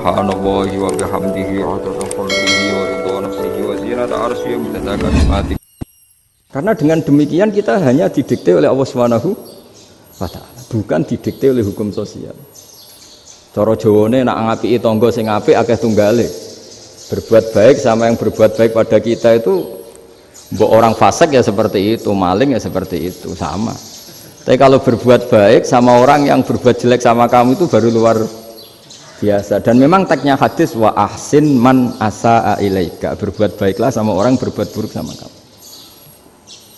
subhanallahi wa bihamdihi adada khalqihi wa ridha nafsihi wa zinata arsyihi wa midada kalimatihi. Karena dengan demikian kita hanya didikte oleh Allah Subhanahu wa taala, bukan didikte oleh hukum sosial. Cara Jawane nak ngapiki tangga sing apik akeh tunggale. Berbuat baik sama yang berbuat baik pada kita itu, mbok orang fasik ya seperti itu, maling ya seperti itu, sama. Tapi kalau berbuat baik sama orang yang berbuat jelek sama kamu itu baru luar biasa. Dan memang teksnya hadis wa ahsin man asaa ilaika, berbuat baiklah sama orang berbuat buruk sama kamu.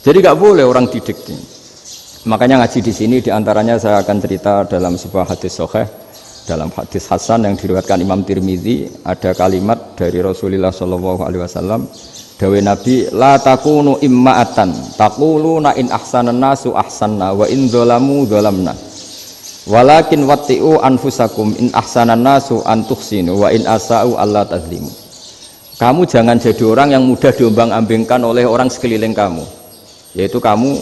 Jadi nggak boleh orang didikte. Makanya ngaji di sini diantaranya saya akan cerita dalam sebuah hadis sahih, dalam hadis hasan yang diriwayatkan Imam Tirmidzi, ada kalimat dari Rasulullah Shallallahu Alaihi Wasallam, dawe Nabi, la takunu imma'atan taquluna in ahsanan nasu ahsanna wa in dzalamu dzalamna walakin watti'u anfusakum in ahsanan nasu an tuhsinu wa in asa'u alla tazlimu. Kamu jangan jadi orang yang mudah diombang-ambingkan oleh orang sekeliling kamu, yaitu kamu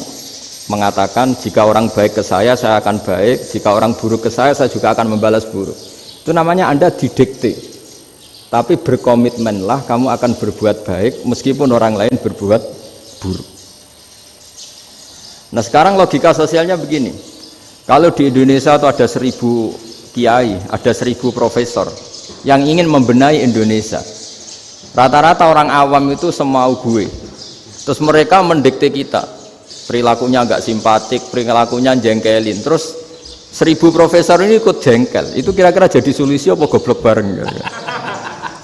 mengatakan jika orang baik ke saya akan baik, jika orang buruk ke saya juga akan membalas buruk. Itu namanya Anda didikte. Tapi berkomitmenlah kamu akan berbuat baik meskipun orang lain berbuat buruk. Nah sekarang logika sosialnya begini, kalau di Indonesia itu ada 1000 kiai, ada 1000 profesor yang ingin membenahi Indonesia, rata-rata orang awam itu semau gue, terus mereka mendikte kita, perilakunya nggak simpatik, perilakunya jengkelin, terus 1000 profesor ini ikut jengkel, itu kira-kira jadi solusi apa goblok bareng?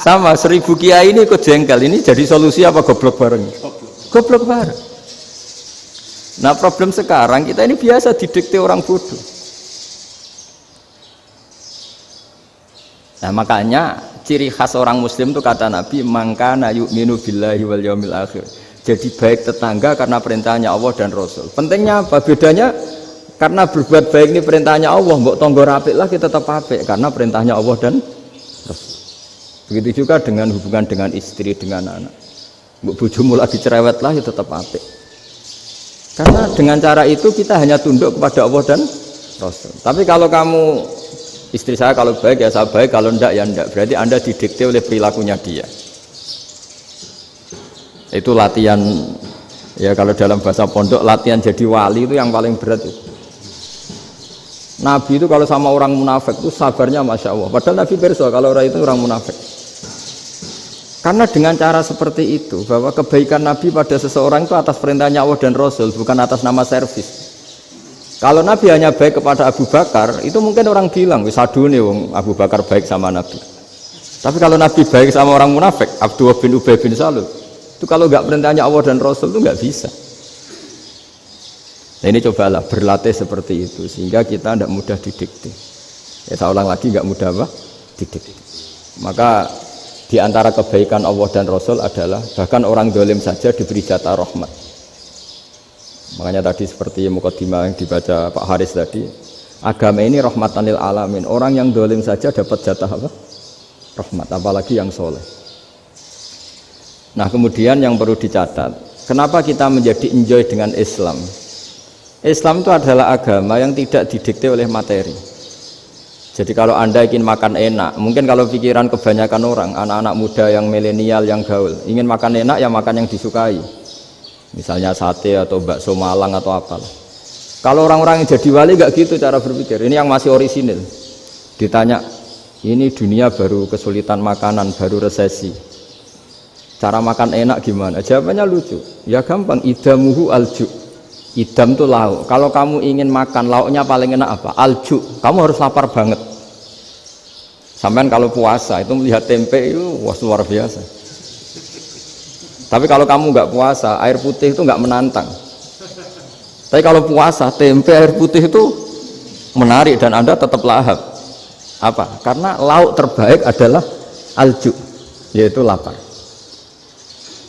Sama 1000 kiai ini ikut jengkel, ini jadi solusi apa goblok bareng? Goblok bareng. Nah problem sekarang kita ini biasa didikte orang bodoh. Nah makanya ciri khas orang muslim itu kata Nabi, mangkana yu'minu billahi wal yaumil akhir. Jadi baik tetangga karena perintahnya Allah dan Rasul. Pentingnya apa? Bedanya karena berbuat baik ini perintahnya Allah, mbok tonggo apik lah kita tetap apik karena perintahnya Allah dan Rasul. Begitu juga dengan hubungan dengan istri, dengan anak. Mbok bojomu lagi cerewet lah ya tetap apik. Karena dengan cara itu kita hanya tunduk kepada Allah dan Rasul. Tapi kalau kamu, istri saya kalau baik ya saya baik, kalau enggak ya enggak. Berarti Anda didikte oleh perilakunya dia. Itu latihan, ya kalau dalam bahasa pondok latihan jadi wali itu yang paling berat itu. Nabi itu kalau sama orang munafik itu sabarnya Masya Allah, padahal Nabi perso kalau orang itu orang munafik. Karena dengan cara seperti itu, bahwa kebaikan Nabi pada seseorang itu atas perintahnya Allah dan Rasul, bukan atas nama servis. Kalau Nabi hanya baik kepada Abu Bakar, itu mungkin orang bilang wisadune wong Abu Bakar baik sama Nabi. Tapi kalau Nabi baik sama orang munafik, Abdullah bin Ubay bin Salul, itu kalau nggak perintahnya Allah dan Rasul itu nggak bisa. Nah ini cobalah berlatih seperti itu sehingga kita tidak mudah didikte. Ya saya ulang lagi, nggak mudah apa? Didikte. Maka di antara kebaikan Allah dan Rasul adalah bahkan orang dolim saja diberi jatah rahmat. Makanya tadi seperti mukadimah yang dibaca Pak Haris tadi, agama ini rahmatan lil alamin. Orang yang dolim saja dapat jatah apa? Rahmat, apalagi yang soleh. Nah kemudian yang perlu dicatat, kenapa kita menjadi enjoy dengan Islam? Islam itu adalah agama yang tidak didikte oleh materi. Jadi kalau Anda ingin makan enak, mungkin kalau pikiran kebanyakan orang, anak-anak muda yang milenial, yang gaul, ingin makan enak ya makan yang disukai. Misalnya sate atau bakso Malang atau apalah. Kalau orang-orang yang jadi wali nggak gitu cara berpikir. Ini yang masih orisinil. Ditanya, ini dunia baru kesulitan makanan, baru resesi. Cara makan enak gimana? Jawabannya lucu. Ya gampang, idamuhu alju. Idam itu lauk. Kalau kamu ingin makan lauknya paling enak apa? Alju. Kamu harus lapar banget. Sampai kalau puasa itu melihat tempe itu wah luar biasa. Tapi kalau kamu nggak puasa, air putih itu nggak menantang. Tapi kalau puasa, tempe air putih itu menarik dan Anda tetap lahap. Apa? Karena lauk terbaik adalah alju, yaitu lapar.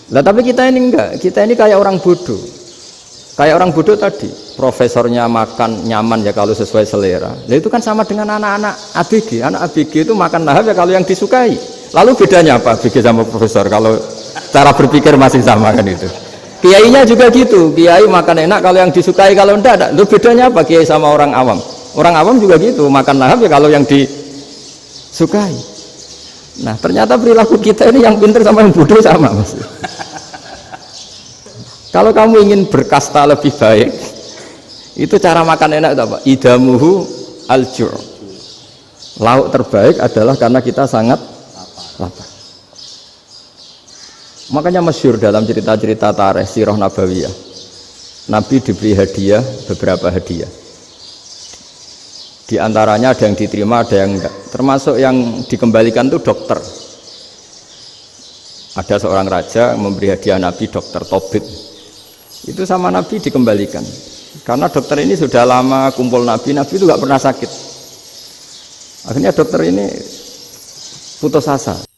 Nah tapi kita ini enggak. Kita ini kayak orang bodoh. Kayak orang bodoh tadi, profesornya makan nyaman ya kalau sesuai selera. Nah itu kan sama dengan anak-anak ABG. Anak ABG itu makan lahap ya kalau yang disukai. Lalu bedanya apa ABG sama profesor? Kalau cara berpikir masih sama kan itu. Kiainya juga gitu. Kiai makan enak kalau yang disukai, kalau enggak ada. Lalu bedanya apa kiai sama orang awam? Orang awam juga gitu, makan lahap ya kalau yang disukai. Nah ternyata perilaku kita ini yang pintar sama yang bodoh sama mas. Kalau kamu ingin berkasta lebih baik, itu cara makan enak itu apa? Idamuhu al-ju'. Lauk terbaik adalah karena kita sangat lapar. Makanya masyhur dalam cerita-cerita tarikh sirah nabawiyah, Nabi diberi hadiah, beberapa hadiah. Di antaranya ada yang diterima, ada yang enggak. Termasuk yang dikembalikan itu dokter. Ada seorang raja memberi hadiah Nabi dokter Tobit. Itu sama Nabi dikembalikan. Karena dokter ini sudah lama kumpul Nabi itu nggak pernah sakit. Akhirnya dokter ini putus asa.